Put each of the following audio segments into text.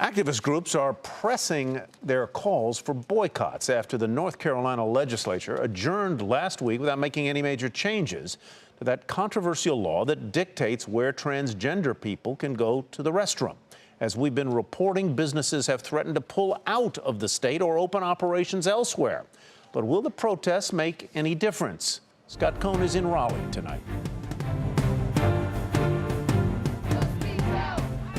Activist groups are pressing their calls for boycotts after the North Carolina legislature adjourned last week without making any major changes to that controversial law that dictates where transgender people can go to the restroom. As we've been reporting, businesses have threatened to pull out of the state or open operations elsewhere. But will the protests make any difference? Scott Cohn is in Raleigh tonight.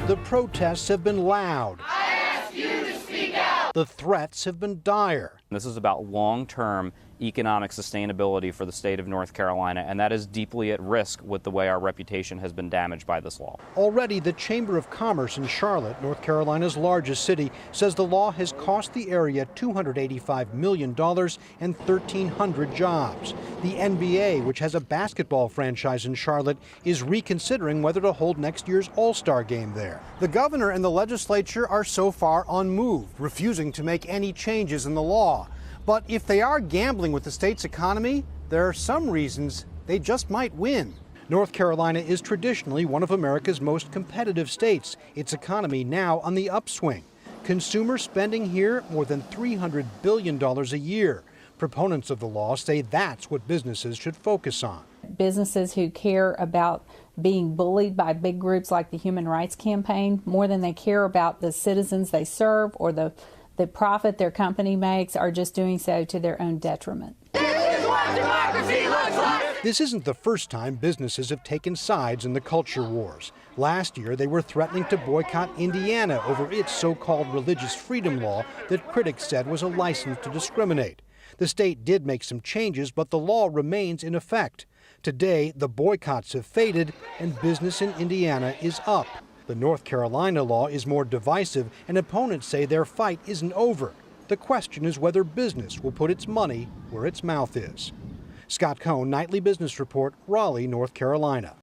The protests have been loud. I ask you to speak out. The threats have been dire. This is about long-term economic sustainability for the state of North Carolina, and that is deeply at risk with the way our reputation has been damaged by this law. Already, the Chamber of Commerce in Charlotte, North Carolina's largest city, says the law has cost the area $285 million and 1,300 jobs. The NBA, which has a basketball franchise in Charlotte, is reconsidering whether to hold next year's All-Star game there. The governor and the legislature are so far unmoved, refusing to make any changes in the law. But if they are gambling with the state's economy, there are some reasons they just might win. North Carolina is traditionally one of America's most competitive states, its economy now on the upswing. Consumer spending here more than $300 billion a year. Proponents of the law say that's what businesses should focus on. Businesses who care about being bullied by big groups like the Human Rights Campaign more than they care about the citizens they serve or the profit their company makes are just doing so to their own detriment. This is what democracy looks like. This isn't the first time businesses have taken sides in the culture wars. Last year, they were threatening to boycott Indiana over its so-called religious freedom law that critics said was a license to discriminate. The state did make some changes, but the law remains in effect. Today, the boycotts have faded and business in Indiana is up. The North Carolina law is more divisive, and opponents say their fight isn't over. The question is whether business will put its money where its mouth is. Scott Cohn, Nightly Business Report, Raleigh, North Carolina.